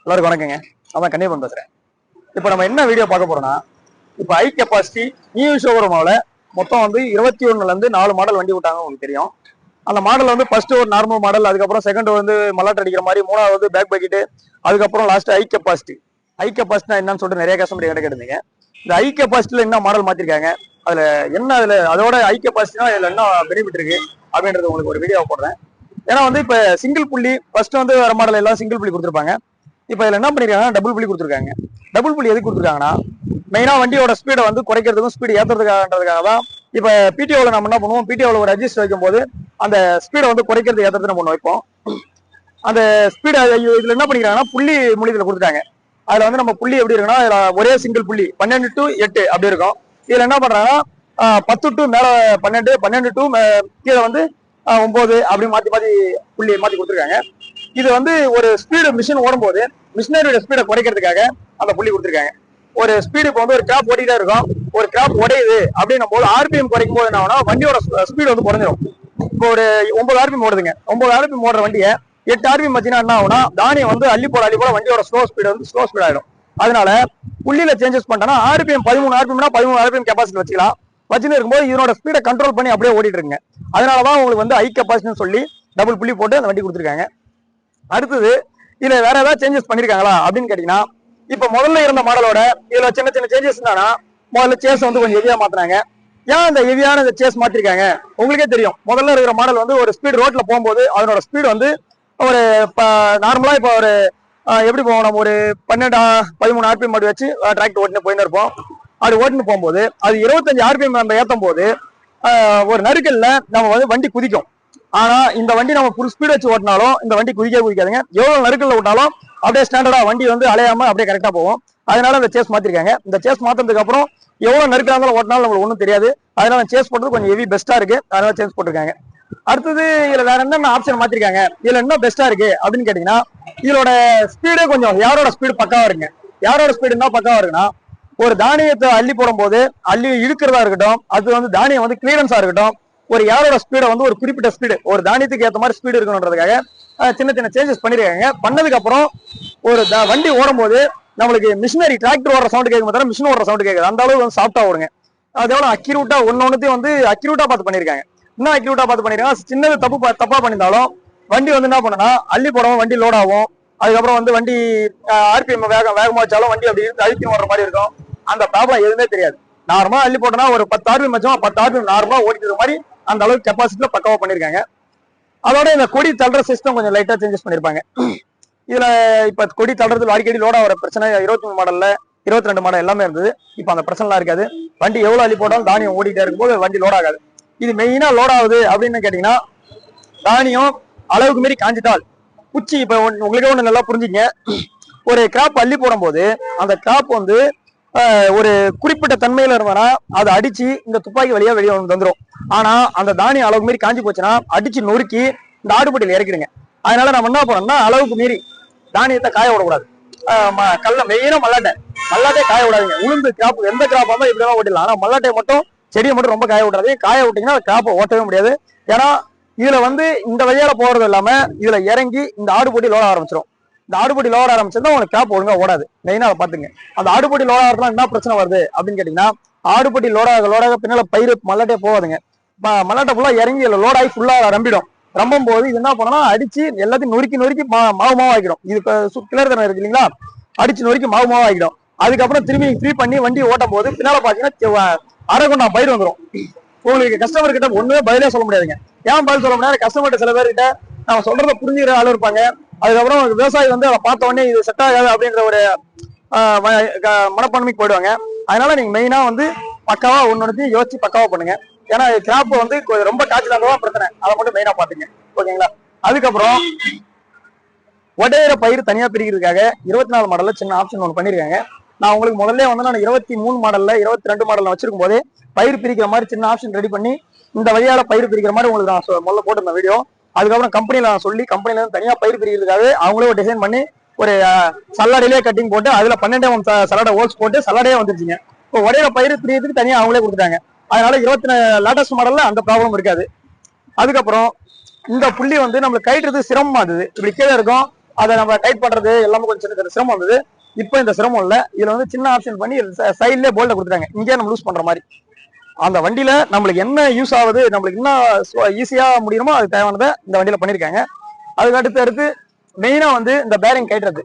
எல்லாருக்கும் வணக்கங்க. அதான் கன்னியப்பன் பேசுறேன். இப்போ நம்ம என்ன வீடியோ பார்க்க போறோம்னா, இப்போ ஹை கெப்பாசிட்டி நியூ ஷோரூமால மொத்தம் வந்து 21ல இருந்து 4 மாடல் வண்டி விட்டாங்க. உங்களுக்கு தெரியும். அந்த மாடல் வந்து ஃபர்ஸ்ட் ஒரு நார்மல் மாடல், அதுக்கப்புறம் செகண்ட் வந்து மல்லாட் அடிக்கிற மாதிரி, மூணாவது வந்து பேக் பக்கெட், அதுக்கப்புறம் லாஸ்ட் ஹை கெப்பாசிட்டி. ஹை கெப்பாசிட்டினா என்னன்னு சொல்லிட்டு நிறைய கஸ்டமர் என்கிட்ட கேட்டிருந்தீங்க. இந்த ஹை கெப்பாசிட்டில என்ன மாடல் மாத்திருக்காங்க, அதுல அதோட ஹை கெப்பாசிட்டினா இதுல என்ன பெனிஃபிட் இருக்கு அப்படின்றது உங்களுக்கு ஒரு வீடியோ போடுறேன். ஏன்னா வந்து இப்ப சிங்கிள் புள்ளி ஃபர்ஸ்ட் வந்து வர மாடல் எல்லாம் சிங்கிள் புள்ளி கொடுத்துருப்பாங்க. இப்போ இதுல என்ன பண்ணிருக்காங்கன்னா டபுள் புள்ளி கொடுத்துருக்காங்க. டபுள் புள்ளி எதுக்கு கொடுத்துருக்காங்கன்னா, மெயினா வண்டியோட ஸ்பீடை வந்து குறைக்கிறதுக்கும் ஸ்பீடு ஏற்றுறதுக்காக தான். இப்போ பிடிஓல நம்ம என்ன பண்ணுவோம், பிடிஓல ஒரு அட்ஜஸ்ட் வைக்கும் போது அந்த ஸ்பீடை வந்து குறைக்கிறது ஏற்றுறது நம்ம ஒன்று வைப்போம். அந்த ஸ்பீடு இதுல என்ன பண்ணிக்கிறாங்கன்னா புள்ளி மொழியில கொடுத்துட்டாங்க. அதுல வந்து நம்ம புள்ளி எப்படி இருக்குன்னா, ஒரே சிங்கிள் புள்ளி 12 to 8 அப்படி இருக்கும். இதுல என்ன பண்றாங்கன்னா 10 to மேல 12, 12 to கீழே வந்து 9 அப்படி மாத்தி மாத்தி புள்ளி மாத்தி கொடுத்துருக்காங்க. இது வந்து ஒரு ஸ்பீடு மிஷின் ஓடும் போது மிஷினரியோட ஸ்பீடை குறைக்கிறதுக்காக அந்த புள்ளி கொடுத்துருக்காங்க. ஒரு ஸ்பீடு இப்போ வந்து ஒரு கிராப் ஓடிட்டே இருக்கும், ஒரு கிராப் உடையுது அப்படின்னும் போது ஆர்பிஎம் குறைக்கும் போது என்ன ஆகும்னா வண்டியோட ஸ்பீடு வந்து குறைஞ்சிடும். இப்போ ஒரு 9 ஆர்பிஎம் ஓடுதுங்க, 9 ஆர்பிஎம் ஓடுற வண்டியை 8 ஆர்பிஎம் வச்சுன்னா என்ன ஆகும்னா, தானியம் வந்து அள்ளி போல வண்டியோட ஸ்லோ ஸ்பீட் ஆயிடும். அதனால புள்ளியில சேஞ்சஸ் பண்ணிட்டோம்னா ஆர்பிஎம் 13 ஆர்பிஎம்னா 13 ஆர்பிஎம் கெப்பாசிட்டி வச்சுக்கலாம். வச்சுன்னு இருக்கும்போது இதனோட ஸ்பீடை கண்ட்ரோல் பண்ணி அப்படியே ஓடிட்டு இருக்குங்க. அதனாலதான் உங்களுக்கு வந்து ஹை கெப்பாசிட்டின்னு சொல்லி டபுள் புள்ளி போட்டு அந்த வண்டி கொடுத்துருக்காங்க. அடுத்தது இதுல வேற ஏதாவது சேஞ்சஸ் பண்ணிருக்காங்களா அப்படின்னு கேட்டீங்கன்னா, இப்ப முதல்ல இருந்த மாடலோட இதுல சின்ன சின்ன சேஞ்சஸ் என்னன்னா, முதல்ல சேஸ் வந்து கொஞ்சம் ஹெவியா மாத்தினாங்க. ஏன் இந்த ஹெவியான இந்த சேஸ் மாத்திருக்காங்க உங்களுக்கே தெரியும். முதல்ல இருக்கிற மாடல் வந்து ஒரு ஸ்பீட் ரோட்ல போகும்போது அதனோட ஸ்பீடு வந்து ஒரு நார்மலா இப்போ ஒரு எப்படி போவோம், நம்ம ஒரு 12 13 ஆர்பிஎம் அப்படி வச்சு டிராக்டர் ஓட்டுன்னு போயின்னு இருப்போம். அப்படி ஓட்டுன்னு போகும்போது அது 25 ஆர்பிஎம் நம்ம ஏற்றும் போது ஒரு நறுக்கல்ல நம்ம வந்து வண்டி குதிக்கும். ஆனா இந்த வண்டி நம்ம ஃபுல் ஸ்பீட் வச்சு ஓட்டினாலும் இந்த வண்டி குதிக்காதுங்க. எவ்வளவு நறுக்கல்ல ஓட்டாலும் அப்படியே ஸ்டாண்டர்டா வண்டி வந்து அலையாம அப்படியே கரெக்டா போகும். அதனால இந்த சேஸ் மாத்திருக்காங்க. இந்த சேஸ் மாத்தினதுக்கு அப்புறம் எவ்வளவு நறுக்கலாங்களும் ஓட்டினாலும் நம்மளுக்கு ஒன்றும் தெரியாது. அதனால சேஸ் போட்டது கொஞ்சம் ஹெவி பெஸ்டா இருக்கு. அதனால சேஸ் போட்டிருக்காங்க. அடுத்தது இதுல வேற என்னென்ன ஆப்ஷன் மாத்திருக்காங்க, இதுல என்ன பெஸ்டா இருக்கு அப்படின்னு கேட்டீங்கன்னா, இதோட ஸ்பீடே கொஞ்சம் யாரோட ஸ்பீடு பக்காவா இருக்குங்க. யாரோட ஸ்பீடு என்ன பக்காவா இருக்குன்னா, ஒரு தானியத்தை அள்ளி போடும் போது அள்ளி இழுக்கிறதா இருக்கட்டும், அது வந்து தானியம் வந்து கிளியரன்ஸா இருக்கட்டும், ஒரு யாரோட ஸ்பீடை வந்து ஒரு குறிப்பிட்ட ஸ்பீடு ஒரு தானியத்துக்கு ஏற்ற மாதிரி ஸ்பீடு இருக்கணுன்றதுக்காக சின்ன சின்ன சேஞ்சஸ் பண்ணிருக்காங்க. பண்ணதுக்கு அப்புறம் ஒரு வண்டி ஓடும் போது நம்மளுக்கு மிஷினரி டிராக்டர் ஓடுற சவுண்ட் கேட்கும் தவிர மிஷின் ஓடுற சவுண்ட் கேட்குது. அந்த அளவுக்கு வந்து சாஃப்டா வருங்க. அது எவ்வளவு அக்யூரேட்டா ஒன்னொன்னுத்தையும் வந்து அக்யூரேட்டா பார்த்து பண்ணிருக்காங்க. இன்னும் அக்யூரேட்டா பார்த்து பண்ணிருக்காங்க. சின்னது தப்பா பண்ணியிருந்தாலும் வண்டி வந்து என்ன பண்ணுன்னா அள்ளி போடவும் வண்டி லோட் ஆகும். அதுக்கப்புறம் வந்து வண்டி ஆர்பிஎம் வேகமா வச்சாலும் வண்டி அப்படி அழுத்தி ஓடுற மாதிரி இருக்கும். அந்த ப்ராப்ளம் எதுவுமே தெரியாது. நார்மலா அள்ளி போட்டோம்னா ஒரு 10 ஆர்பிஎம் வச்சோம், 10 ஆர்பிஎம் நார்மலா ஓடிக்கிற மாதிரி அந்த அளவுக்கு கெப்பாசிட்டில பக்காவா பண்ணிருக்காங்க. அதோட இந்த கொடி தள்ளுற சிஸ்டம் கொஞ்சம் லைட்டா சேஞ்சஸ் பண்ணிருப்பாங்க. இதுல இப்ப கொடி தள்ளுறதுல அடிக்கடி லோடா வர பிரச்சனை 23 மாடல்ல 22 மாடல் எல்லாமே இருந்தது. இப்ப அந்த பிரச்சனைலாம் இருக்காது. வண்டி எவ்வளவு அள்ளி போட்டாலும் தானியம் ஓடிட்டே இருக்கும்போது வண்டி லோட் ஆகாது. இது மெயினா லோட் ஆகுது அப்படின்னு கேட்டீங்கன்னா, தானியம் அளவுக்கு மீறி காஞ்சிட்டால் குச்சி. இப்ப உங்களுக்கே ஒண்ணு நல்லா புரிஞ்சுங்க. ஒரு கிராப் அள்ளி போடும் போது அந்த கிராப் வந்து ஒரு குறிப்பிட்ட தன்மையில இருந்தா அதை அடிச்சு இந்த துப்பாக்கி வழியா வெளியே வந்துடும். ஆனா அந்த தானியம் அளவுக்கு மீறி காஞ்சி போச்சுன்னா அடிச்சு நொறுக்கி இந்த ஆடுபட்டியில் இறக்கிடுங்க. அதனால நம்ம என்ன பண்ணோம்னா, அளவுக்கு மீறி தானியத்தை காய விடக்கூடாது. மெயினா மல்லாட்டை காய விடாதீங்க. உளுந்து கிராப் எந்த கிராப் இருந்தாலும் இப்படிதான் ஓட்டிடலாம். ஆனா மல்லாட்டை மட்டும் செடியை மட்டும் ரொம்ப காய விடாது. காய விட்டீங்கன்னா கிராப்பை ஓட்டவே முடியாது. ஏன்னா இதுல வந்து இந்த வழியால போறது இல்லாம இதுல இறங்கி இந்த ஆடுபட்டி லோட ஆரம்பிச்சிடும். இந்த ஆடுபட்டி லோட ஆரம்பிச்சா உங்களுக்கு கிராப் ஒழுங்கா ஓடாது. மெயினா அதை பாத்துங்க. அந்த ஆடுபட்டி லோட ஆகிறதுலாம் என்ன பிரச்சனை வருது அப்படின்னு கேட்டீங்கன்னா, ஆடுபட்டி லோடாக பின்னால பயிர் மல்லாட்டே போவாதுங்க. மல்லாட்டை ஃபுல்லா இறங்கி லோடாகி ஃபுல்லா ரம்பிடும். ரம்பும் போது இது என்ன பண்ணா அடிச்சு எல்லாத்தையும் நொறுக்கி மாவு ஆகிடும். இது கிளர் தரம் இருக்கு இல்லைங்களா, அடிச்சு நொறுக்கி மாவு ஆகிடும். அதுக்கப்புறம் திரும்பி ஃப்ரீ பண்ணி வண்டி ஓட்டும் போது பின்னால பாத்தீங்கன்னா அரைகுண்டா பயிர் வந்துடும். உங்களுக்கு கஸ்டமர் கிட்ட ஒண்ணுமே பதிலே சொல்ல முடியாதுங்க. ஏன் பதில் சொல்ல முடியாது, கஸ்டமர்கிட்ட சில பேர்கிட்ட நம்ம சொல்றத புரிஞ்சுக்கிற ஆள் இருப்பாங்க. அதுக்கப்புறம் விவசாயி வந்து அதை பார்த்த உடனே இது செட் ஆகாது அப்படின்ற ஒரு மனப்பான்மைக்கு போயிடுவாங்க. அதனால நீங்க மெயினா வந்து பக்காவா ஒன்னொன்னையும் யோசிச்சு பக்காவா பண்ணுங்க. ஏன்னா கிராப் வந்து ரொம்ப காய்ச்சல் இருந்தவா பிரச்சனை, அதை மட்டும் மெயினா பாத்துங்க. ஓகேங்களா. அதுக்கப்புறம் உடையிற பயிர் தனியா பிரிக்கிறதுக்காக 24 மாடல்ல சின்ன ஆப்ஷன் ஒன்று பண்ணிருக்காங்க. நான் உங்களுக்கு முதல்ல வந்து நான் 23 மாடல்ல 22 மாடல்ல வச்சிருக்கும் போதே பயிர் பிரிக்கிற மாதிரி சின்ன ஆப்ஷன் ரெடி பண்ணி இந்த வழியால பயிர் பிரிக்கிற மாதிரி உங்களுக்கு நான் முதல்ல போட்டிருந்த வீடியோ. அதுக்கப்புறம் கம்பெனில நான் சொல்லி கம்பெனில இருந்து தனியா பயிர் பிரிக்கிறதுக்காக அவங்களே ஒரு டிசைன் பண்ணி ஒரு சல்லாடிலே கட்டிங் போட்டு அதுல 12 சலாட ஹோல்ஸ் போட்டு சல்லாடே வந்துருச்சுங்க. இப்போ உடையிற பயிர் பிரியறதுக்கு தனியா அவங்களே கொடுத்துட்டாங்க. அதனால 24 லேட்டஸ்ட் மாடல்ல அந்த ப்ராப்ளம் இருக்காது. அதுக்கப்புறம் இந்த புள்ளி வந்து நம்மளுக்கு கயிட்டுறது சிரமமா இருந்தது. இப்படி கீழே இருக்கும், அதை நம்ம டைட் பண்றது எல்லாமே கொஞ்சம் சின்ன சிரமம் வந்தது. இப்போ இந்த சிரமம் இல்லை. இதுல வந்து சின்ன ஆப்ஷன் பண்ணி சைட்லேயே போல்ட்டை கொடுத்துட்டாங்க, இங்கே நம்ம லூஸ் பண்ற மாதிரி. அந்த வண்டியில நம்மளுக்கு என்ன யூஸ் ஆகுது, நம்மளுக்கு என்ன ஈஸியா முடியுமோ அது தேவையானதை இந்த வண்டியில பண்ணிருக்காங்க. அதுக்கு அடுத்து மெயினா வந்து இந்த பேரிங் கைட்டுறது.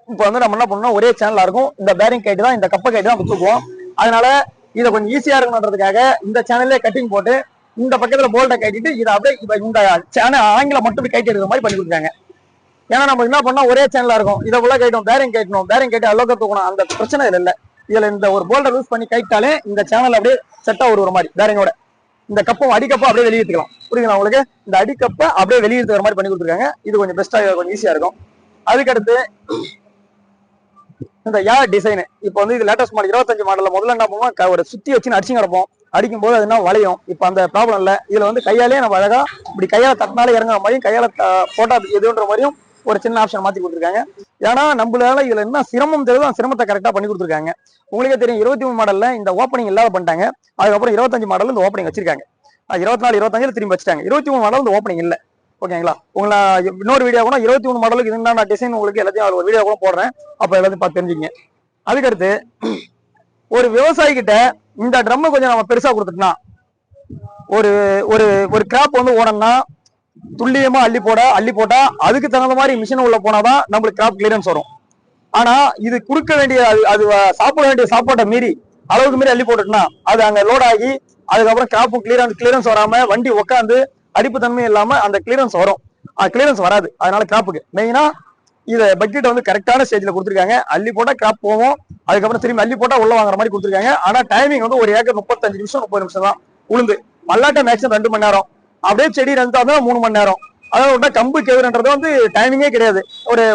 இப்போ வந்து நம்ம என்ன பண்ணோம், ஒரே சேனலா இருக்கும், இந்த பேரிங் கைட்டு தான், இந்த கப்பை கைட்டு தான் தூக்குவோம். அதனால இதை கொஞ்சம் ஈஸியா இருக்கணுன்றதுக்காக இந்த சேனல்லே கட்டிங் போட்டு இந்த பக்கத்துல போல்ட்டை கட்டிட்டு இதை அப்படியே இந்த சேனல் ஆங்கில மட்டும் கைட்டு எடுக்கிற மாதிரி பண்ணி கொடுத்தாங்க. ஏன்னா நம்ம என்ன பண்ணா ஒரே சேனலா இருக்கும், இதை உள்ள கைட்டும் பேரிங் கைட்டு அலோக்க தூக்கணும், அந்த பிரச்சனை இல்லை. இதுல இந்த ஒரு போல்டர் யூஸ் பண்ணி கைட்டாலே இந்த சேனல் அப்படியே செட்டா ஒரு மாதிரி பேரிங்கோட இந்த கப்பம் அடிக்கப்ப அப்படியே வெளியேற்றிக்கலாம். புரியுதுங்களா உங்களுக்கு? இந்த அடிக்கப்ப அப்படியே வெளியேற்றுற மாதிரி பண்ணி கொடுத்துருக்காங்க. இது கொஞ்சம் பெஸ்டா கொஞ்சம் ஈஸியா இருக்கும். அதுக்கடுத்து இந்த டிசைன் இப்போ வந்து இது லேட்டஸ்ட் மாடல் 25 மாடல்ல முதல்ல என்ன பண்ணுவோம், ஒரு சுத்தி வச்சு அடிச்சு கிடப்போம், அடிக்கும் போது அது என்ன வளையும். இப்போ அந்த ப்ராப்ளம் இல்லை. இதுல வந்து கையாலே நம்ம அழகா இப்படி கையால தட்டினாலே இறங்குற மாதிரியும் கையால போட்டா எதுன்ற மாதிரியும் ஒரு சின்ன ஆப்ஷன் மாத்தி கொடுத்துருக்காங்க. ஏன்னா நம்மளால இதுல என்ன சிரமம் தெரியுதோ அந்த சிரமத்தை கரெக்டா பண்ணி கொடுத்துருக்காங்க. உங்களுக்கே தெரியும் 23 மாடல்ல இந்த ஓப்பனிங் இல்லாத பண்ணிட்டாங்க. அதுக்கப்புறம் 25 மாடல் இந்த ஓப்பனிங் வச்சிருக்காங்க. 24 25 திரும்பி வச்சுட்டாங்க. 23 மாடல் இந்த ஓப்பனிங் இல்லை. ஓகேங்களா? உங்களை இன்னொரு வீடியோ கூட 23 மாடலுக்கு இது நான் டிசைன் உங்களுக்கு எல்லாத்தையும் ஒரு வீடியோ கூட போடுறேன், அப்ப எல்லாத்தையும் பார்த்து தெரிஞ்சுங்க. அதுக்கடுத்து ஒரு விவசாயி கிட்ட இந்த ட்ரம் கொஞ்சம் நம்ம பெருசா கொடுத்துட்டோம்னா, ஒரு ஒரு ஒரு கிராப் வந்து ஓடணும்னா துல்லியமா அள்ளி போட்டா அதுக்கு தகுந்த மாதிரி மிஷின் உள்ள போனாதான் நம்மளுக்கு கிராப் கிளியரன்ஸ் வரும். ஆனா இது குறுக்க வேண்டிய அது சாப்பிட வேண்டிய சாப்பாட்டை மீறி அளவுக்கு மீறி அள்ளி போட்டுட்டுனா அது அங்க லோட் ஆகி அதுக்கப்புறம் கிராப்பு கிளியரன்ஸ் வராம வண்டி உட்காந்து அடிப்பு தன்மை இல்லாம அந்த கிளியரன்ஸ் வரும். கிளியரன்ஸ் வராது. அதனால கிராப்புக்கு மெயினா இதை பக்கெட் வந்து கரெக்டான ஸ்டேஜ்ல கொடுத்துருக்காங்க. அள்ளி போட்டா கிராப் போவோம், அதுக்கப்புறம் திரும்பி அள்ளி போட்டா உள்ள வாங்குற மாதிரி கொடுத்துருக்காங்க. ஆனா டைமிங் வந்து ஒரு ஏக்கர் 35 நிமிஷம் 30 நிமிஷம் தான். உளுந்து மல்லாட்ட மேக்ஸிமம் 2 மணி நேரம், அப்படியே செடி நந்தாதான் 3 மணி நேரம். அதாவது கம்பு கேவுறன்றது வந்து டைமிங்கே கிடையாது.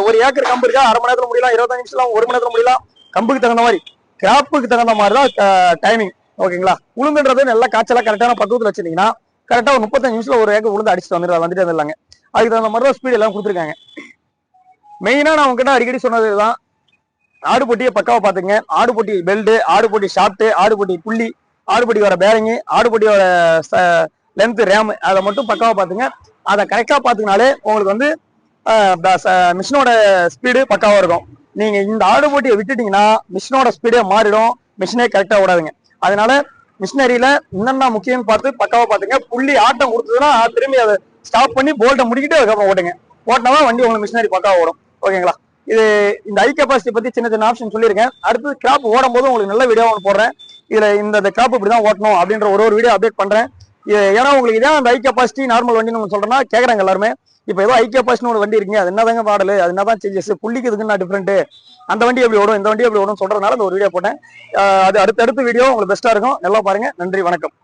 ஒரு ஏக்கர் கம்பு இருக்கா, அரை மணி நேரத்துல முடியலாம், 25 நிமிஷம் 1 மணி நேரத்துல முடியலாம். கம்புக்கு தகுந்த மாதிரி கிராப்புக்கு தகுந்த மாதிரி தான் டைமிங். ஓகேங்களா? உளுந்துன்றது நல்லா காய்ச்சலா கரெக்டான பக்குவத்தில் வச்சிருந்தீங்கன்னா கரெக்டா ஒரு 35 நிமிஷத்துல ஒரு ஏக்கர் உளுந்து அடிச்சுட்டு வந்துட்டு வந்துடலாங்க. அதுக்கு தகுந்த மாதிரி தான் ஸ்பீட் எல்லாம் கொடுத்துருக்காங்க. மெயினா நான் உங்ககிட்ட அடிக்கடி சொன்னதுதான், ஆடுபொட்டியை பக்காவா பாத்துங்க. ஆடுபொட்டி பெல்ட், ஆடுபொட்டி ஷாப்ட், ஆடுபொட்டி புள்ளி, ஆடுபொட்டி வர பேரிங், ஆடுபொட்டியோட லென்த் ரேம், அதை மட்டும் பக்காவா பாத்துங்க. அதை கரெக்டா பாத்துக்கினாலே உங்களுக்கு வந்து மிஷினோட ஸ்பீடு பக்காவா இருக்கும். நீங்க இந்த ஆடுபொட்டியை விட்டுட்டீங்கன்னா மிஷினோட ஸ்பீடே மாறிடும், மிஷினே கரெக்டா ஓடாதுங்க. அதனால மிஷினரியில என்னென்ன முக்கியம்னு பார்த்து பக்காவா பாத்துங்க. புள்ளி ஆட்டம் கொடுத்ததுன்னா திரும்பி அதை ஸ்டாப் பண்ணி போல்ட்டை முடிக்கிட்டு அதுக்கப்புறம் ஓட்டுங்க. ஓட்டினாதான் வண்டி உங்களுக்கு மிஷினரி பக்காவா ஓடும். ஓகேங்களா? இது இந்த ஹை கெப்பாசிட்டி பத்தி சின்ன ஆப்ஷன் சொல்லியிருக்கேன். அடுத்து கிராப் ஓடும் போது உங்களுக்கு நல்ல வீடியோ ஒன்று போடுறேன். இதுல இந்த கிராப் இப்படிதான் ஓட்டணும் அப்படின்ற ஒரு வீடியோ அப்டேட் பண்றேன். ஏன்னா உங்களுக்கு இதான் அந்த ஹை கெப்பாசிட்டி நார்மல் வண்டின்னு சொல்றேன்னா கேட்கறாங்க எல்லாருமே. இப்போ ஏதோ ஹை கெப்பாசிட்டி ஒரு வண்டி இருக்குங்க, அது என்னதாங்க மாடல், அது என்னதான் சேஞ்சஸ், புள்ளிக்கு இதுக்கு நான் டிஃப்ரெண்ட், அந்த வண்டி எப்படி ஓடும் இந்த வண்டி எப்படி ஓடும் சொல்றதுனால இந்த ஒரு வீடியோ போட்டேன். அது அடுத்த வீடியோ உங்களுக்கு பெஸ்டா இருக்கும். நல்லா பாருங்க. நன்றி, வணக்கம்.